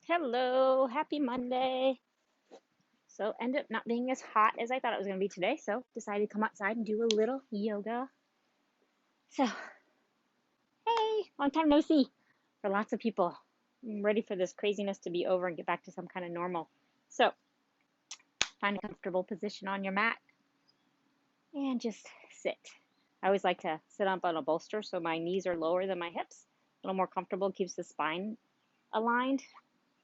Hello, happy Monday. So, ended up not being as hot as I thought it was going to be today, so decided to come outside and do a little yoga. So, hey, long time no see for lots of people. I'm ready for this craziness to be over and get back to some kind of normal. So, find a comfortable position on your mat and just sit. I always like to sit up on a bolster so my knees are lower than my hips. A little more comfortable, keeps the spine aligned,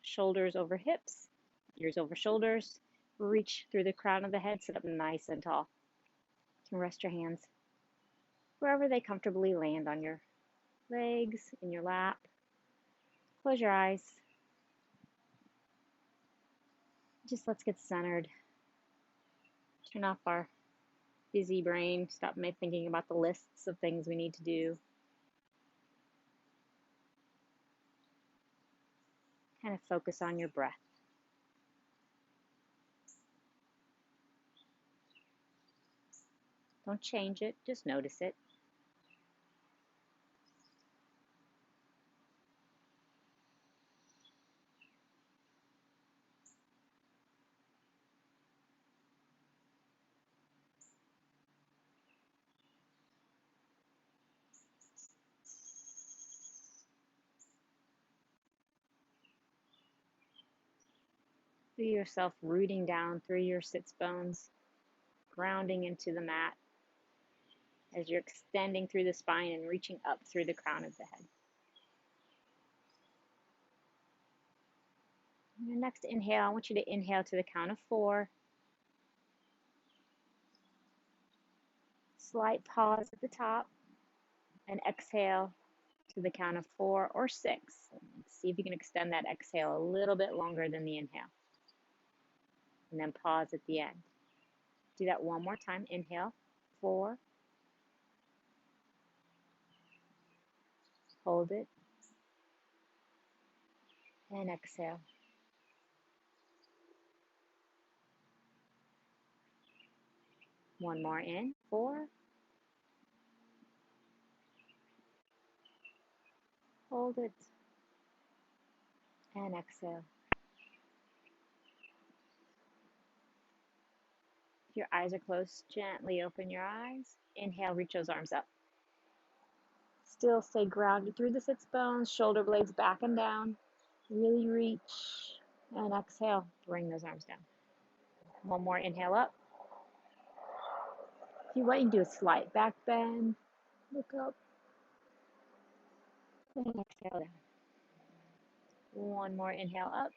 shoulders over hips, ears over shoulders. Reach through the crown of the head, sit up nice and tall. You can rest your hands wherever they comfortably land on your legs, in your lap. Close your eyes. Just let's get centered. Turn off our busy brain. Stop thinking about the lists of things we need to do. Kind of focus on your breath. Don't change it, just notice it. Feel yourself rooting down through your sits bones, grounding into the mat as you're extending through the spine and reaching up through the crown of the head. On your next inhale, I want you to inhale to the count of 4. Slight pause at the top, and exhale to the count of 4 or 6. See if you can extend that exhale a little bit longer than the inhale. And then pause at the end. Do that one more time. Inhale, 4. Hold it. And exhale. One more in. 4. Hold it. And exhale. If your eyes are closed, gently open your eyes. Inhale, reach those arms up. Still stay grounded through the sits bones, shoulder blades back and down. Really reach. And exhale, bring those arms down. One more inhale up. If you want, you can do a slight back bend. Look up. And exhale down. One more inhale up.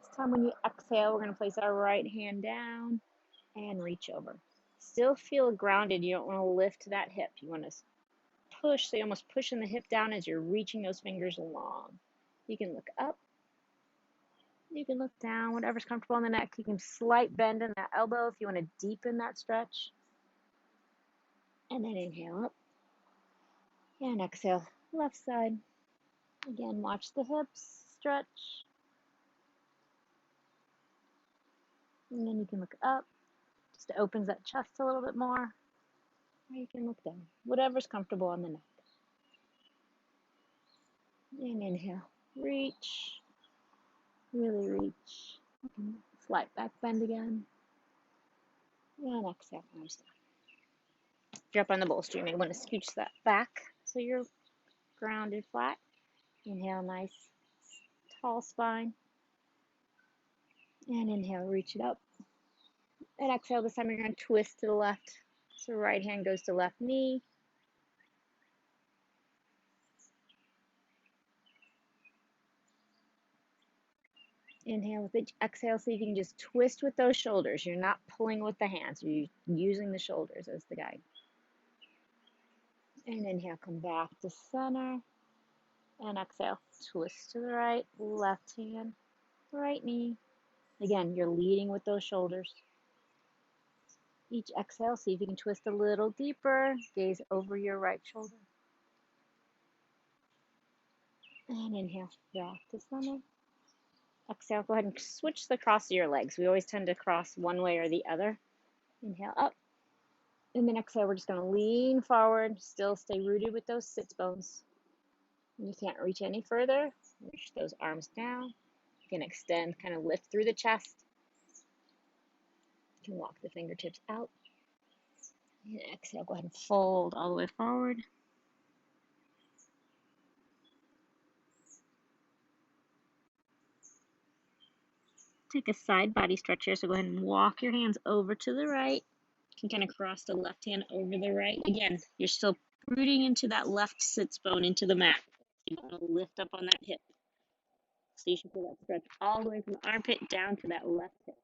This time when you exhale, we're going to place our right hand down and reach over. Still feel grounded. You don't want to lift that hip. You want to push, so you're almost pushing the hip down as you're reaching those fingers along. You can look up. You can look down, whatever's comfortable in the neck. You can slight bend in that elbow if you want to deepen that stretch. And then inhale up. And exhale, left side. Again, watch the hips stretch. And then you can look up. Just opens that chest a little bit more. Or you can look down. Whatever's comfortable on the neck. And inhale. Reach. Really reach. Slight back bend again. And exhale, arms down. If you're up on the bolster, you may want to scooch that back so you're grounded flat. Inhale, nice tall spine. And inhale, reach it up. And exhale, this time you're going to twist to the left. So right hand goes to left knee. Inhale with each exhale, see if you can just twist with those shoulders. You're not pulling with the hands. You're using the shoulders as the guide. And inhale, come back to center. And exhale, twist to the right, left hand, right knee. Again, you're leading with those shoulders. Each exhale, see if you can twist a little deeper. Gaze over your right shoulder. And inhale, back to center. Exhale, go ahead and switch the cross of your legs. We always tend to cross one way or the other. Inhale up. And then exhale, we're just going to lean forward. Still stay rooted with those sits bones. When you can't reach any further, reach those arms down. You can extend, kind of lift through the chest. You can walk the fingertips out. And exhale, go ahead and fold all the way forward. Take a side body stretch here, so go ahead and walk your hands over to the right. You can kind of cross the left hand over the right. Again, you're still rooting into that left sits bone into the mat. You want to lift up on that hip. So you should feel that stretch all the way from the armpit down to that left hip.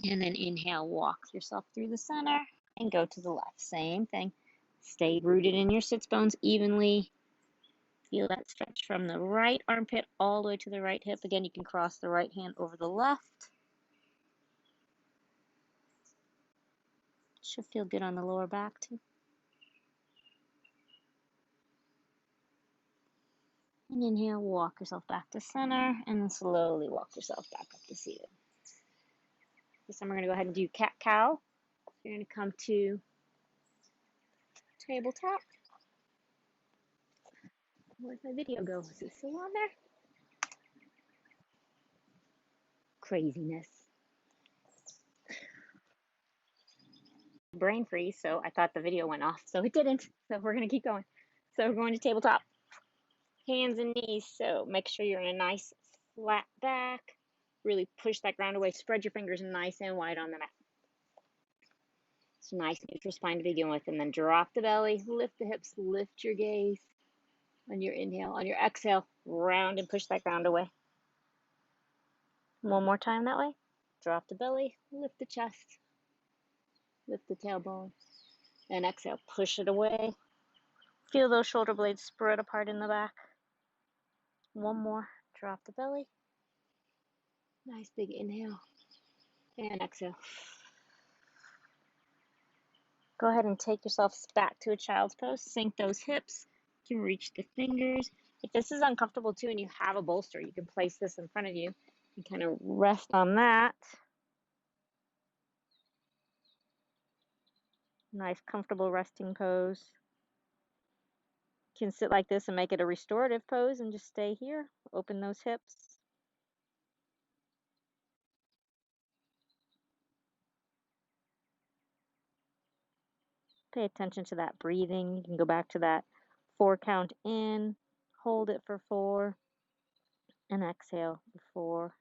And then inhale, walk yourself through the center and go to the left. Same thing. Stay rooted in your sits bones evenly. Feel that stretch from the right armpit all the way to the right hip. Again, you can cross the right hand over the left. Should feel good on the lower back too. And inhale, walk yourself back to center, and then slowly walk yourself back up to seated. This time we're going to go ahead and do cat-cow. You're going to come to tabletop. Where'd my video go? Is it still on there? Craziness. Brain freeze, so I thought the video went off, so it didn't. So we're going to keep going. So we're going to tabletop. Hands and knees, so make sure you're in a nice flat back. Really push that ground away. Spread your fingers nice and wide on the mat. It's a nice neutral spine to begin with, and then drop the belly, lift the hips, lift your gaze. On your inhale, on your exhale, round and push that ground away. One more time that way. Drop the belly, lift the chest, lift the tailbone, and exhale, push it away. Feel those shoulder blades spread apart in the back. One more, drop the belly. Nice big inhale, and exhale. Go ahead and take yourself back to a child's pose. Sink those hips. You can reach the fingers. If this is uncomfortable too and you have a bolster, you can place this in front of you and kind of rest on that. Nice comfortable resting pose. You can sit like this and make it a restorative pose and just stay here. Open those hips. Pay attention to that breathing. You can go back to that 4 count in, hold it for 4, and exhale for 4.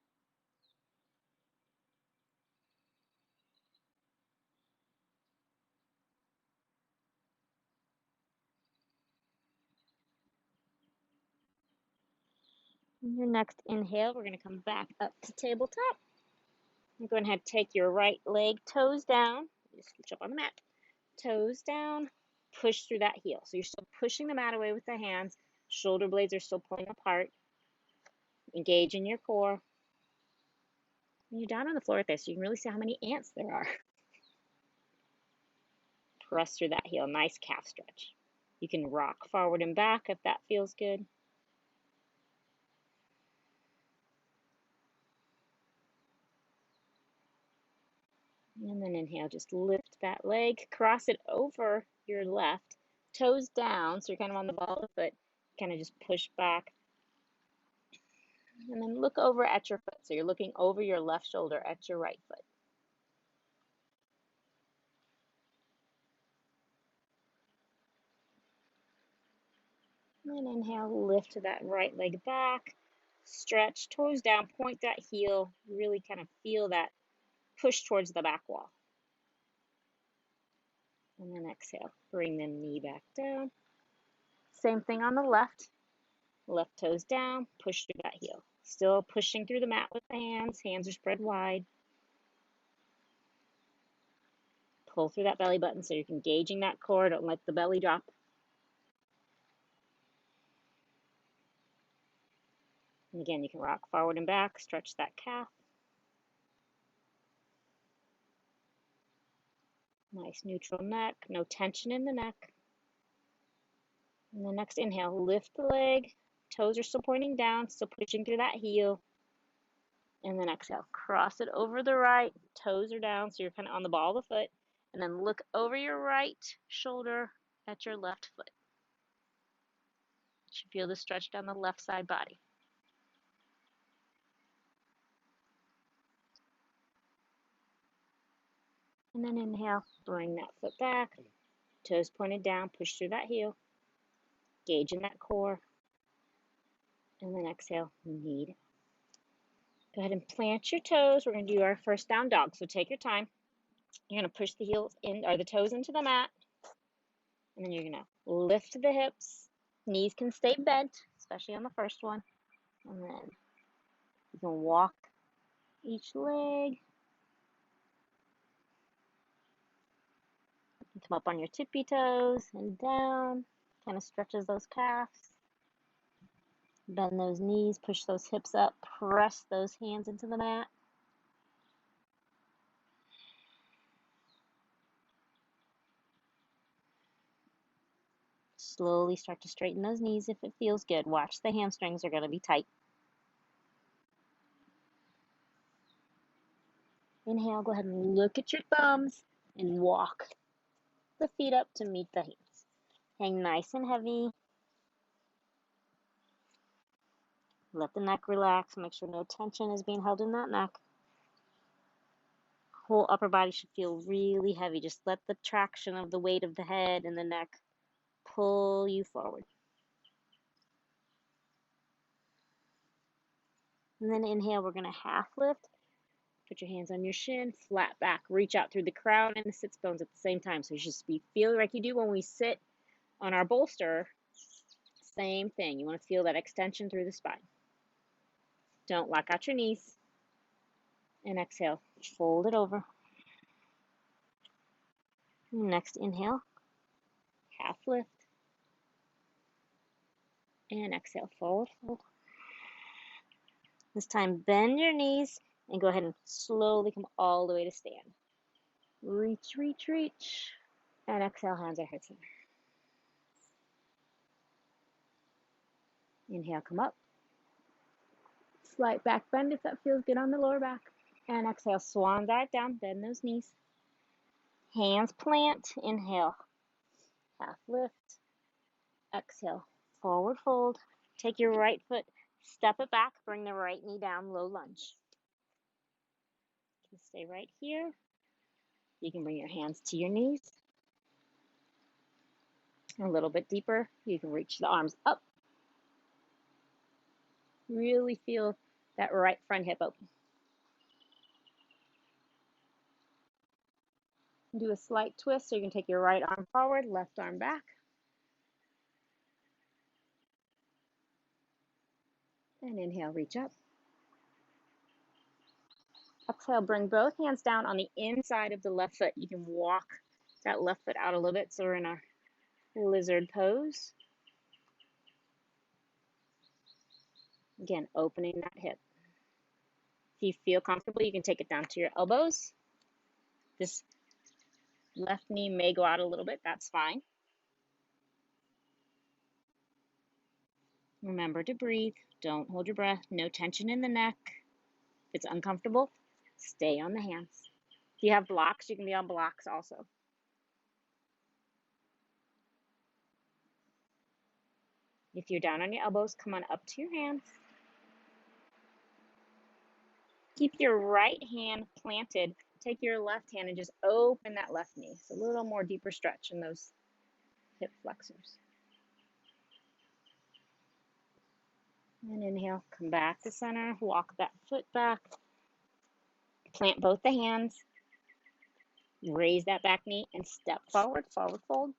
Your next inhale, we're going to come back up to tabletop. You're going to take your right leg, toes down. Just reach up on the mat. Toes down, push through that heel. So you're still pushing the mat away with the hands. Shoulder blades are still pulling apart. Engage in your core. And you're down on the floor with this, so you can really see how many ants there are. Press through that heel. Nice calf stretch. You can rock forward and back if that feels good. And then inhale, just lift that leg, cross it over your left, toes down, so you're kind of on the ball of the foot, kind of just push back. And then look over at your foot, so you're looking over your left shoulder at your right foot. And then inhale, lift that right leg back, stretch, toes down, point that heel, really kind of feel that push towards the back wall. And then exhale, bring the knee back down. Same thing on the left. Left toes down, push through that heel. Still pushing through the mat with the hands. Hands are spread wide. Pull through that belly button so you're engaging that core. Don't let the belly drop. And again, you can rock forward and back, stretch that calf. Nice neutral neck, no tension in the neck. And the next inhale, lift the leg. Toes are still pointing down, still pushing through that heel. And then exhale, cross it over the right. Toes are down, so you're kind of on the ball of the foot. And then look over your right shoulder at your left foot. You should feel the stretch down the left side body. And then inhale, bring that foot back, toes pointed down, push through that heel, gauge in that core, and then exhale, knee down. Go ahead and plant your toes. We're going to do our first down dog, so take your time. You're going to push the heels in, or the toes into the mat, and then you're going to lift the hips. Knees can stay bent, especially on the first one, and then you can walk each leg. You come up on your tippy toes and down, kind of stretches those calves. Bend those knees, push those hips up, press those hands into the mat. Slowly start to straighten those knees if it feels good. Watch the hamstrings are going to be tight. Inhale, go ahead and look at your thumbs and walk the feet up to meet the hands. Hang nice and heavy. Let the neck relax. Make sure no tension is being held in that neck. Whole upper body should feel really heavy. Just let the traction of the weight of the head and the neck pull you forward. And then inhale, we're going to half lift. Put your hands on your shin, flat back. Reach out through the crown and the sits bones at the same time. So you should feel like you do when we sit on our bolster. Same thing. You want to feel that extension through the spine. Don't lock out your knees. And exhale, fold it over. Next inhale, half lift. And exhale, fold, fold. This time, bend your knees and go ahead and slowly come all the way to stand. Reach, reach, reach. And exhale, hands at heart center. Inhale, come up. Slight back bend if that feels good on the lower back. And exhale, swan dive down, bend those knees. Hands plant, inhale, half lift. Exhale, forward fold. Take your right foot, step it back, bring the right knee down, low lunge. You can stay right here. You can bring your hands to your knees. A little bit deeper, you can reach the arms up. Really feel that right front hip open. Do a slight twist, so you can take your right arm forward, left arm back. And inhale, reach up. Exhale, bring both hands down on the inside of the left foot. You can walk that left foot out a little bit, so we're in our lizard pose. Again, opening that hip. If you feel comfortable, you can take it down to your elbows. This left knee may go out a little bit, that's fine. Remember to breathe. Don't hold your breath. No tension in the neck. If it's uncomfortable, stay on the hands. If you have blocks, you can be on blocks also. If you're down on your elbows, come on up to your hands. Keep your right hand planted. Take your left hand and just open that left knee. It's a little more deeper stretch in those hip flexors. And inhale, come back to center, walk that foot back. Plant both the hands. Raise that back knee and step forward, forward fold.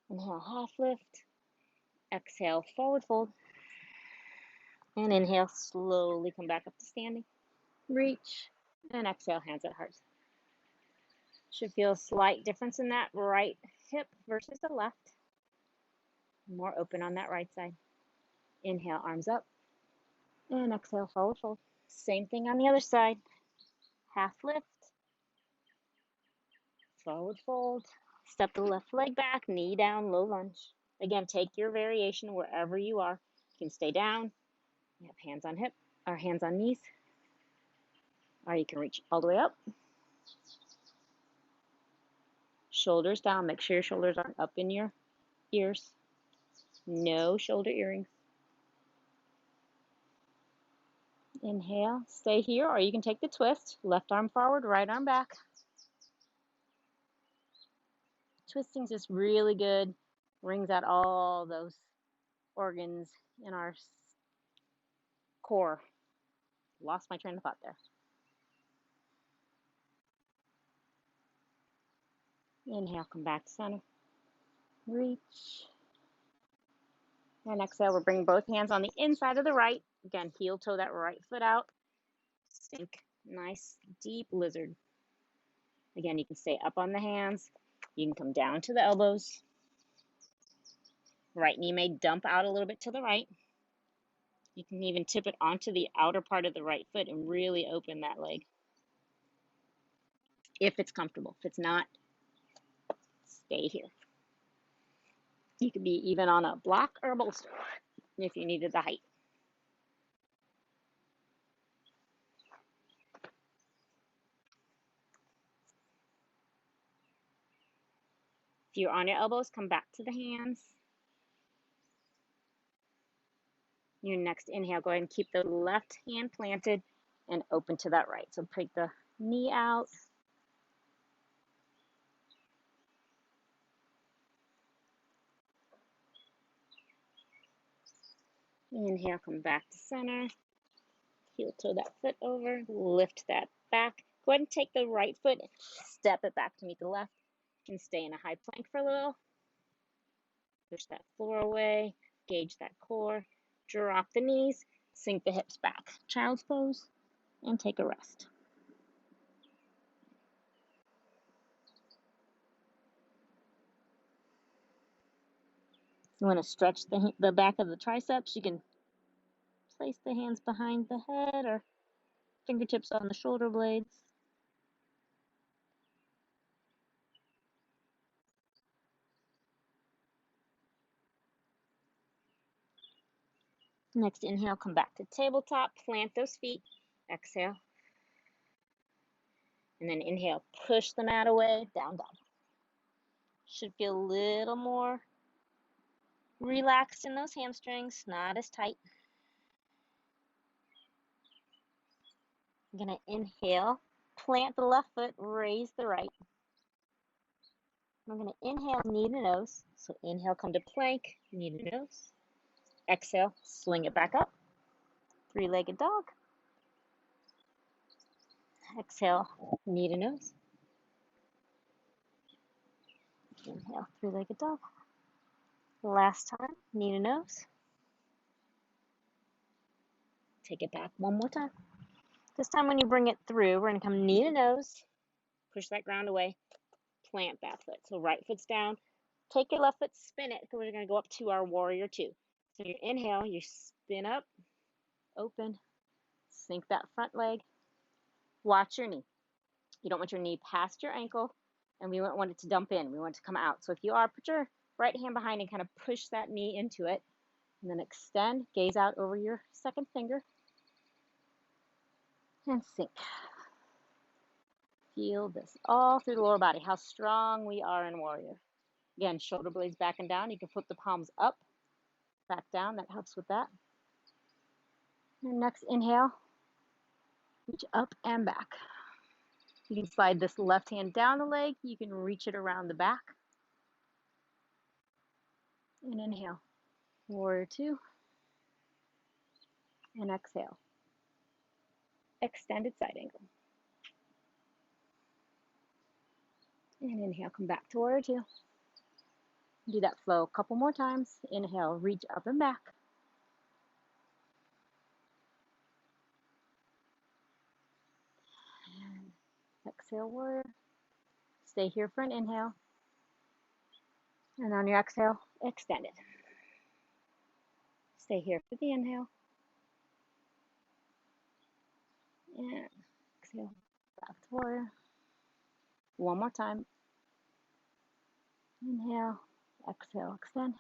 Inhale, half lift. Exhale, forward fold. And inhale, slowly come back up to standing. Reach, and exhale, hands at heart. Should feel a slight difference in that right hip versus the left. More open on that right side. Inhale, arms up. And exhale, forward fold. Same thing on the other side. Half lift. Forward fold. Step the left leg back, knee down, low lunge. Again, take your variation wherever you are. You can stay down. You have hands on hip, or hands on knees. Or you can reach all the way up. Shoulders down. Make sure your shoulders aren't up in your ears. No shoulder earrings. Inhale, stay here, or you can take the twist. Left arm forward, right arm back. Twisting's just really good. Brings out all those organs in our core. Lost my train of thought there. Inhale, come back to center. Reach. And exhale, we'll bring both hands on the inside of the right. Again, heel toe that right foot out. Sink. Nice, deep lizard. Again, you can stay up on the hands. You can come down to the elbows. Right knee may dump out a little bit to the right. You can even tip it onto the outer part of the right foot and really open that leg. If it's comfortable. If it's not, stay here. You could be even on a block or a bolster if you needed the height. If you're on your elbows, come back to the hands. Your next inhale, go ahead and keep the left hand planted and open to that right. So take the knee out. Inhale, come back to center. Heel toe that foot over, lift that back. Go ahead and take the right foot, step it back to meet the left. You can stay in a high plank for a little. Push that floor away, gauge that core, drop the knees, sink the hips back. Child's pose, and take a rest. You want to stretch the back of the triceps. You can place the hands behind the head or fingertips on the shoulder blades. Next inhale, come back to tabletop, plant those feet. Exhale. And then inhale, push the mat away, down dog. Should feel a little more relaxed in those hamstrings, not as tight. I'm going to inhale, plant the left foot, raise the right. I'm going to inhale, knee to nose. So inhale, come to plank, knee to nose. Exhale, swing it back up. Three-legged dog. Exhale, knee to nose. Inhale, three-legged dog. Last time, knee to nose. Take it back one more time. This time when you bring it through, we're going to come knee to nose. Push that ground away. Plant that foot. So right foot's down. Take your left foot, spin it, because we're going to go up to our warrior two. So you inhale, you spin up, open, sink that front leg. Watch your knee. You don't want your knee past your ankle, and we don't want it to dump in. We want it to come out. So if you are, put your right hand behind and kind of push that knee into it, and then extend, gaze out over your second finger, and sink. Feel this all through the lower body, how strong we are in warrior. Again, shoulder blades back and down. You can flip the palms up, back down. That helps with that. And next inhale, reach up and back. You can slide this left hand down the leg. You can reach it around the back. And inhale, warrior two. And exhale, extended side angle. And inhale, come back to warrior two. Do that flow a couple more times. Inhale, reach up and back. And exhale, warrior. Stay here for an inhale. And on your exhale, extend it. Stay here for the inhale. And exhale, back to warrior. One more time. Inhale, exhale, extend.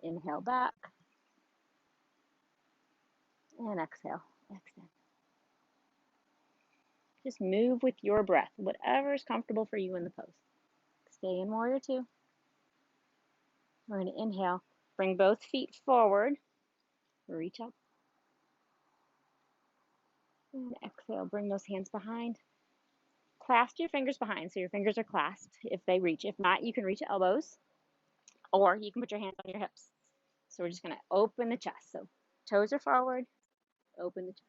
Inhale back. And exhale, extend. Just move with your breath, whatever is comfortable for you in the pose. Stay in warrior two. We're going to inhale, bring both feet forward, reach up. And exhale, bring those hands behind. Clasp your fingers behind so your fingers are clasped if they reach. If not, you can reach elbows or you can put your hands on your hips. So we're just going to open the chest. So toes are forward, open the chest.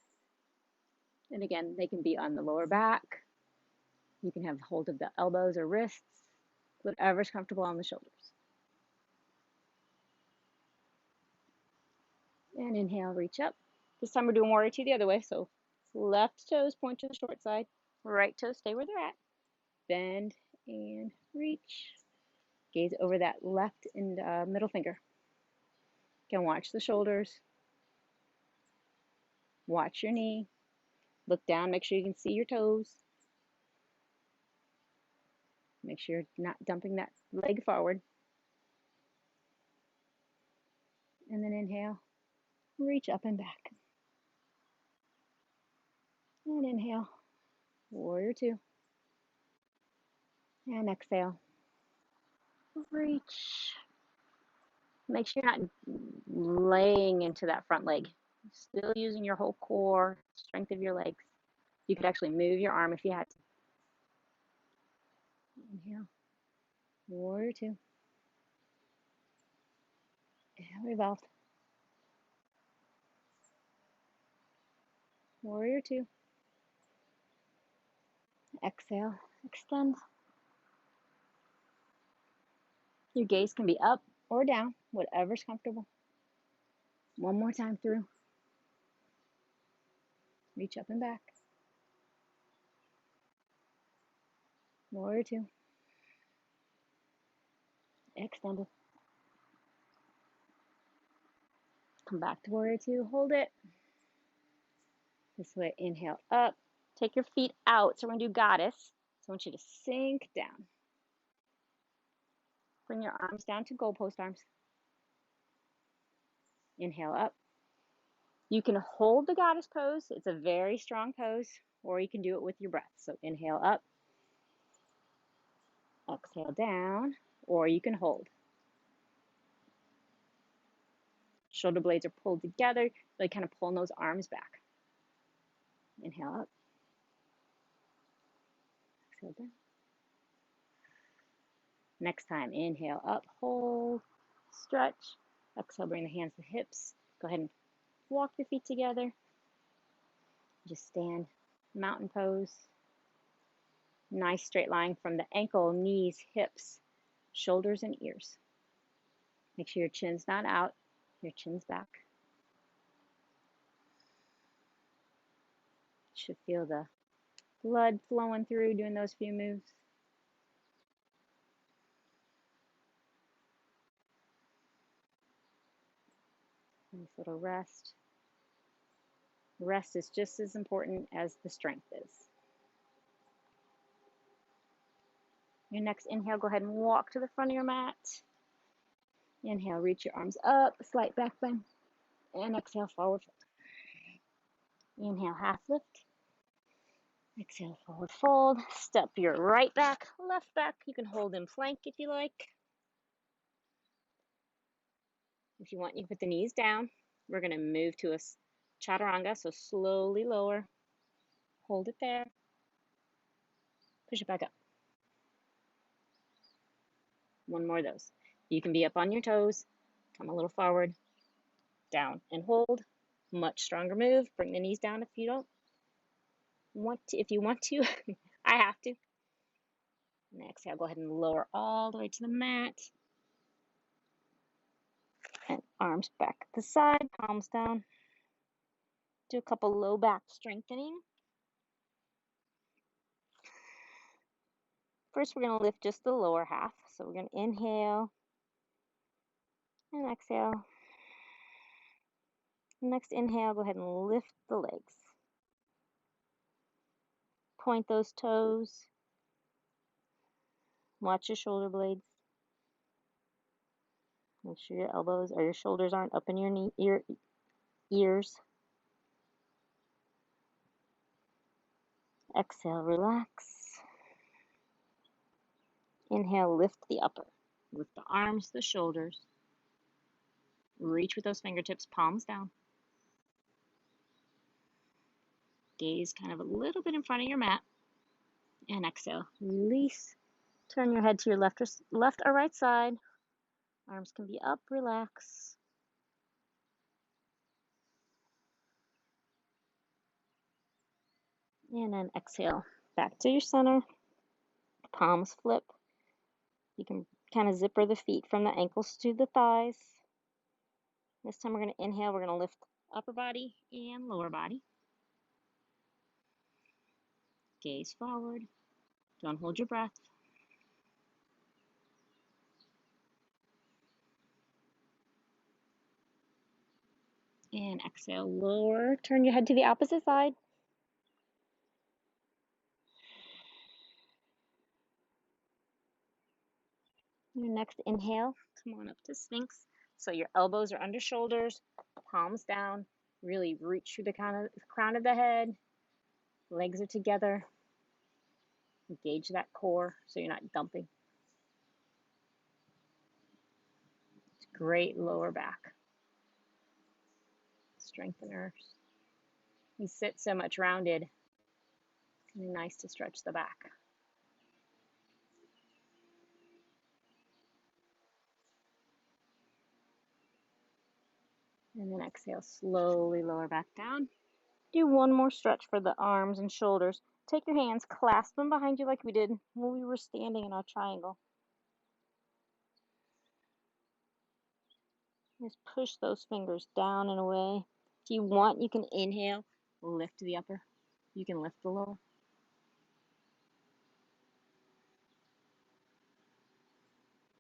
And again, they can be on the lower back. You can have hold of the elbows or wrists, whatever's comfortable on the shoulders. And inhale, reach up. This time we're doing warrior two the other way. So left toes point to the short side, right toes stay where they're at. Bend and reach. Gaze over that left and middle finger. Again, watch the shoulders. Watch your knee. Look down, make sure you can see your toes. Make sure you're not dumping that leg forward. And then inhale, reach up and back. And inhale, warrior two. And exhale, reach. Make sure you're not laying into that front leg. Still using your whole core, strength of your legs. You could actually move your arm if you had to. Inhale, warrior two. And revolve. Warrior two. Exhale, extend. Your gaze can be up or down, whatever's comfortable. One more time through. Reach up and back. Warrior two. Extended. Come back to warrior two. Hold it. This way, inhale up. Take your feet out. So we're going to do goddess. So I want you to sink down. Bring your arms down to goalpost arms. Inhale up. You can hold the goddess pose. It's a very strong pose, or you can do it with your breath. So inhale up. Exhale down, or you can hold. Shoulder blades are pulled together, really kind of pulling those arms back. Inhale up. Exhale down. Next time, inhale up, hold, stretch. Exhale, bring the hands to the hips. Go ahead and walk your feet together. Just stand, mountain pose. Nice straight line from the ankle, knees, hips, shoulders, and ears. Make sure your chin's not out, your chin's back. You should feel the blood flowing through doing those few moves. Nice little rest. Rest is just as important as the strength is. Your next inhale, go ahead and walk to the front of your mat. Inhale, reach your arms up, slight back bend. And exhale, forward fold. Inhale, half lift. Exhale, forward fold. Step your right back, left back. You can hold in plank if you like. If you want, you can put the knees down. We're going to move to a chaturanga, so slowly lower. Hold it there. Push it back up. One more of those. You can be up on your toes. Come a little forward. Down and hold. Much stronger move. Bring the knees down if you don't want to. If you want to, I have to. And exhale, go ahead and lower all the way to the mat. And arms back at the side, palms down. Do a couple low back strengthening. First, we're going to lift just the lower half. So we're going to inhale and exhale. Next inhale, go ahead and lift the legs. Point those toes. Watch your shoulder blades. Make sure your elbows or your shoulders aren't up in your ears. Exhale, relax. Inhale, lift the upper. Lift the arms, the shoulders. Reach with those fingertips, palms down. Gaze kind of a little bit in front of your mat. And exhale, release. Turn your head to your left or right side. Arms can be up, relax. And then exhale, back to your center. Palms flip. You can kind of zipper the feet from the ankles to the thighs. This time we're going to inhale, we're going to lift upper body and lower body. Gaze forward. Don't hold your breath. And exhale, lower. Turn your head to the opposite side. Your next inhale, come on up to Sphinx. So your elbows are under shoulders, palms down. Really reach through the crown of the head. Legs are together. Engage that core so you're not dumping. It's great lower back. Strengtheners. You sit so much rounded. It's really nice to stretch the back. And then exhale, slowly lower back down. Do one more stretch for the arms and shoulders. Take your hands, clasp them behind you like we did when we were standing in our triangle. Just push those fingers down and away. If you want, you can inhale, lift the upper. You can lift the lower.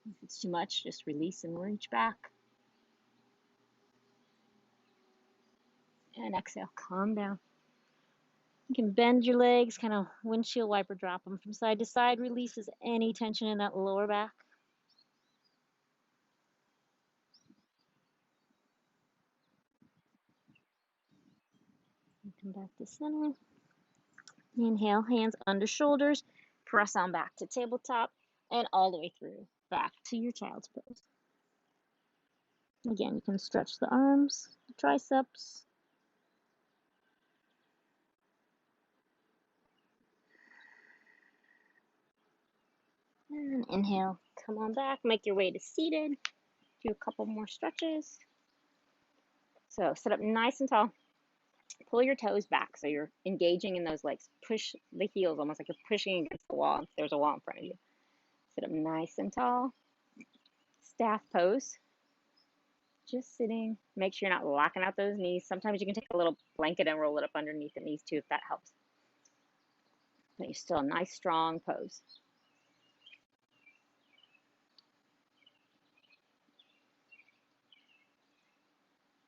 If it's too much, just release and reach back. And exhale, calm down. You can bend your legs, kind of windshield wiper drop them from side to side. Releases any tension in that lower back. And come back to center. Inhale, hands under shoulders. Press on back to tabletop and all the way through back to your child's pose. Again, you can stretch the arms, the triceps. And inhale, come on back, make your way to seated. Do a couple more stretches. So sit up nice and tall. Pull your toes back so you're engaging in those legs. Push the heels almost like you're pushing against the wall if there's a wall in front of you. Sit up nice and tall. Staff pose. Just sitting. Make sure you're not locking out those knees. Sometimes you can take a little blanket and roll it up underneath the knees too if that helps. But you're still a nice strong pose.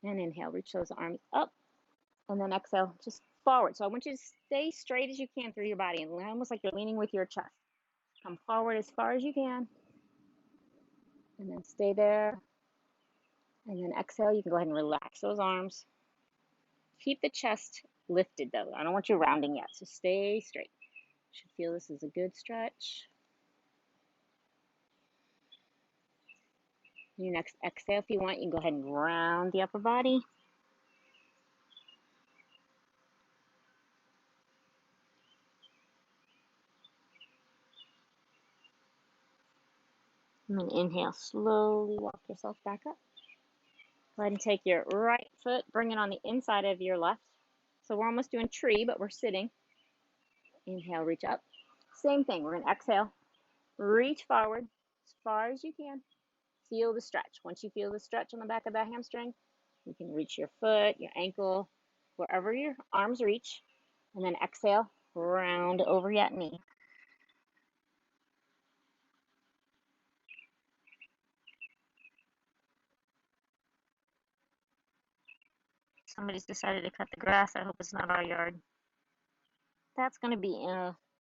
And inhale, reach those arms up. And then exhale, just forward. So I want you to stay straight as you can through your body and almost like you're leaning with your chest. Come forward as far as you can. And then stay there. And then exhale, you can go ahead and relax those arms. Keep the chest lifted though. I don't want you rounding yet, so stay straight. You should feel this is a good stretch. Your next exhale, if you want, you can go ahead and round the upper body. And then inhale, slowly walk yourself back up. Go ahead and take your right foot, bring it on the inside of your left. So we're almost doing tree, but we're sitting. Inhale, reach up. Same thing, we're going to exhale, reach forward as far as you can. Feel the stretch. Once you feel the stretch on the back of that hamstring, you can reach your foot, your ankle, wherever your arms reach. And then exhale, round over your knee. Somebody's decided to cut the grass. I hope it's not our yard. That's going to be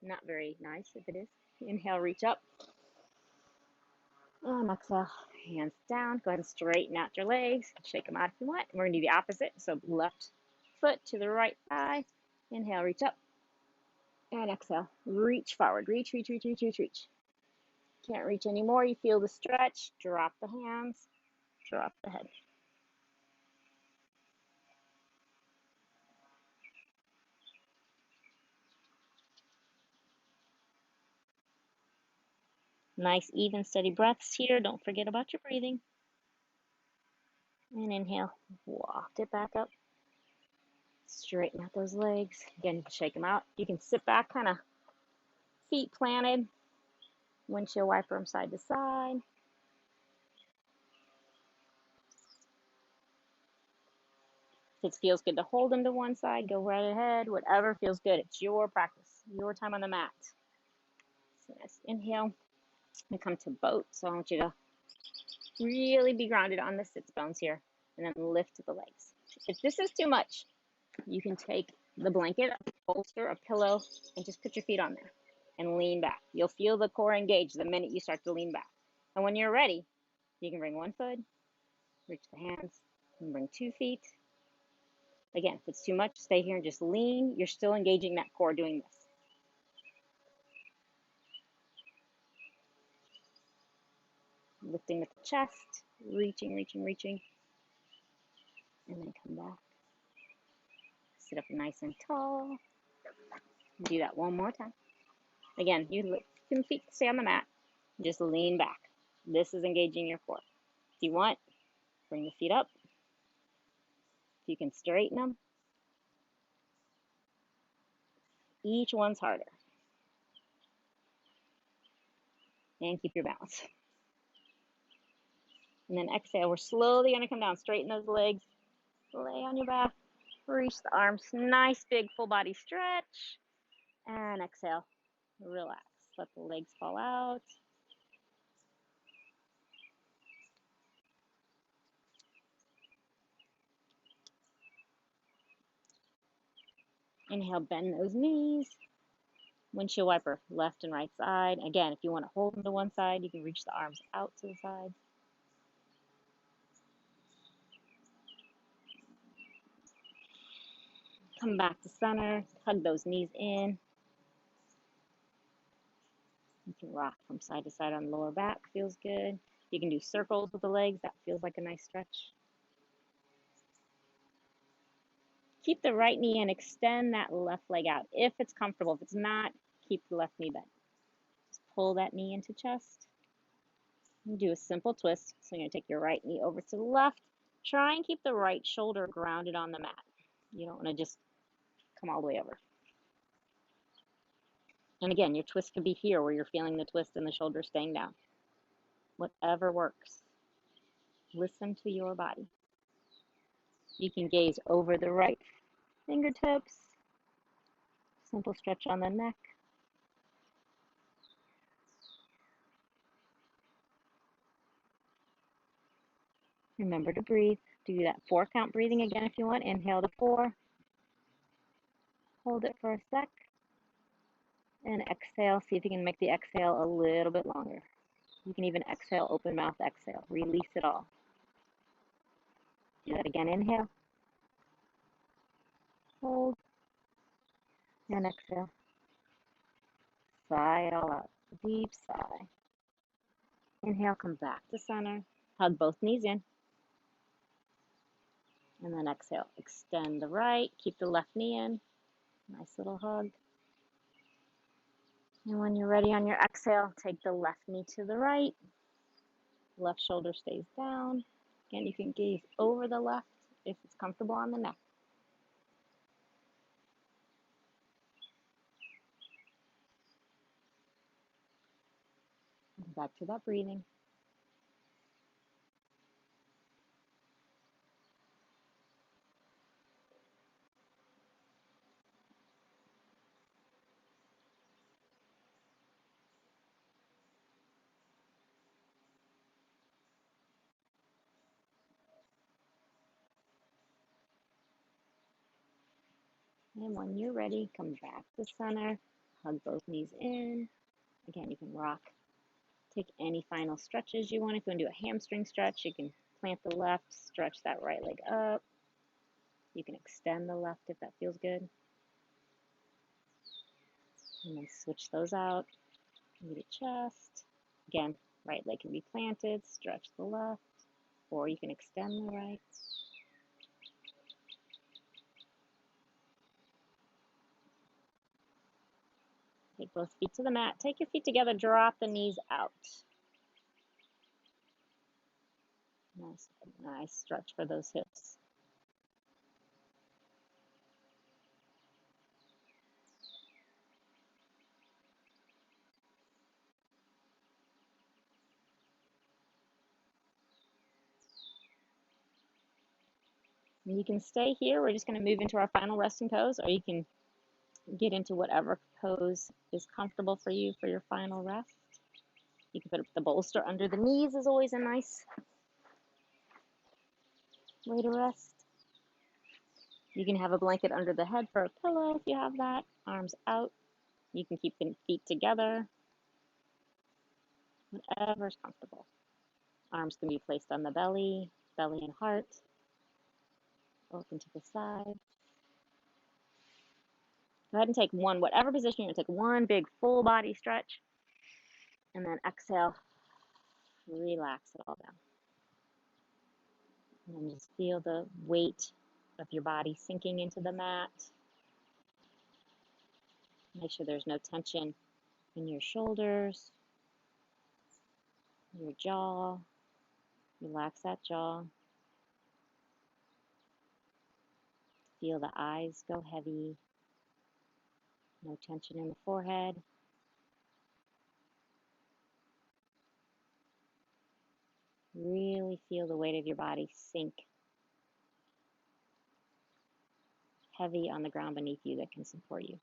not very nice if it is. Inhale, reach up. And exhale, hands down. Go ahead and straighten out your legs. Shake them out if you want. We're going to do the opposite. So left foot to the right thigh. Inhale, reach up. And exhale. Reach forward. Reach, reach, reach, reach, reach, reach. Can't reach anymore. You feel the stretch. Drop the hands. Drop the head. Nice, even, steady breaths here. Don't forget about your breathing. And inhale. Walk it back up. Straighten out those legs. Again, you can shake them out. You can sit back, kind of feet planted. Windshield wiper them side to side. If it feels good to hold them to one side, go right ahead. Whatever feels good. It's your practice, your time on the mat. So nice inhale. We come to boat. So I want you to really be grounded on the sits bones here. And then lift the legs. If this is too much, you can take the blanket, a bolster, a pillow, and just put your feet on there and lean back. You'll feel the core engage the minute you start to lean back. And when you're ready, you can bring one foot, reach the hands, and bring 2 feet. Again, if it's too much, stay here and just lean. You're still engaging that core doing this. Lifting with the chest, reaching, reaching, reaching, and then come back. Sit up nice and tall. Do that one more time. Again, you can feet stay on the mat. Just lean back. This is engaging your core. If you want, bring the feet up. If you can straighten them. Each one's harder. And keep your balance. And then exhale. We're slowly going to come down. Straighten those legs. Lay on your back. Reach the arms. Nice big full body stretch. And exhale. Relax. Let the legs fall out. Inhale, bend those knees. Windshield wiper, left and right side. Again, if you want to hold them to one side, you can reach the arms out to the side. Come back to center. Hug those knees in. You can rock from side to side on the lower back. Feels good. You can do circles with the legs. That feels like a nice stretch. Keep the right knee in. Extend that left leg out. If it's comfortable. If it's not, keep the left knee bent. Just pull that knee into chest. And do a simple twist. So you're going to take your right knee over to the left. Try and keep the right shoulder grounded on the mat. You don't want to just come all the way over. And again, your twist could be here where you're feeling the twist and the shoulder staying down. Whatever works. Listen to your body. You can gaze over the right fingertips. Simple stretch on the neck. Remember to breathe. Do that 4 count breathing again if you want. Inhale to 4. Hold it for a sec. And exhale. See if you can make the exhale a little bit longer. You can even exhale, open mouth exhale. Release it all. Do that again. Inhale. Hold. And exhale. Sigh it all out. Deep sigh. Inhale, come back to center. Hug both knees in. And then exhale. Extend the right. Keep the left knee in. Nice little hug. And when you're ready on your exhale, take the left knee to the right. Left shoulder stays down. Again, you can gaze over the left if it's comfortable on the neck. Back to that breathing. And when you're ready, come back to center. Hug both knees in. Again, you can rock. Take any final stretches you want. If you want to do a hamstring stretch, you can plant the left, stretch that right leg up. You can extend the left if that feels good. And then switch those out. Knee to chest. Again, right leg can be planted, stretch the left, or you can extend the right. Take both feet to the mat. Take your feet together, drop the knees out. Nice stretch for those hips. And you can stay here. We're just going to move into our final resting pose, or you can get into whatever pose is comfortable for you for your final rest. You can put the bolster under the knees, is always a nice way to rest. You can have a blanket under the head for a pillow if you have that. Arms out. You can keep the feet together. Whatever's comfortable. Arms can be placed on the belly, belly and heart. Open to the side. Go ahead and take one, whatever position you're going to take, one big full body stretch. And then exhale, relax it all down. And then just feel the weight of your body sinking into the mat. Make sure there's no tension in your shoulders, your jaw. Relax that jaw. Feel the eyes go heavy. No tension in the forehead. Really feel the weight of your body sink heavy on the ground beneath you that can support you.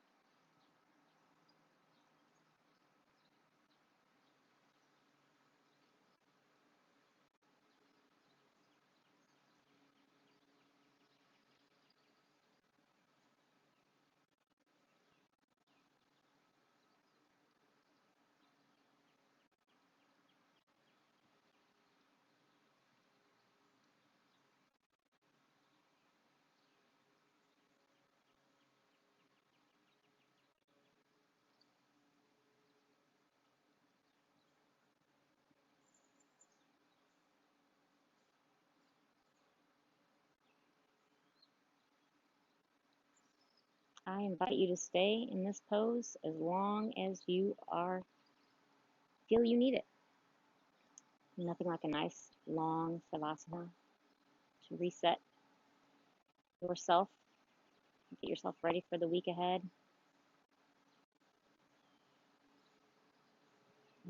I invite you to stay in this pose as long as you feel you need it. Nothing like a nice long savasana to reset yourself, get yourself ready for the week ahead.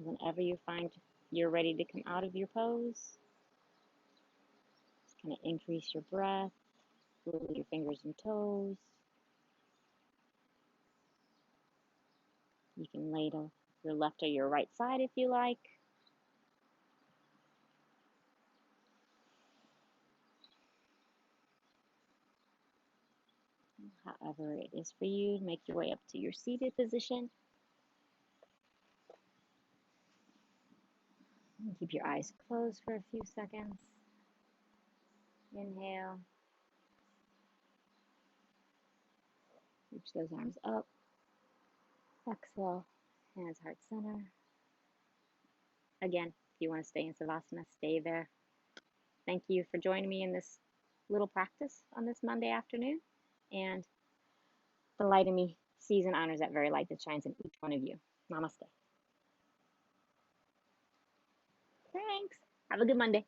Whenever you find you're ready to come out of your pose, just kind of increase your breath, wiggle your fingers and toes. You can lay to your left or your right side if you like. However it is for you, make your way up to your seated position. And keep your eyes closed for a few seconds. Inhale. Reach those arms up. Exhale. Hands heart center. Again, if you want to stay in Savasana, stay there. Thank you for joining me in this little practice on this Monday afternoon. And the light in me sees and honors that very light that shines in each one of you. Namaste. Thanks. Have a good Monday.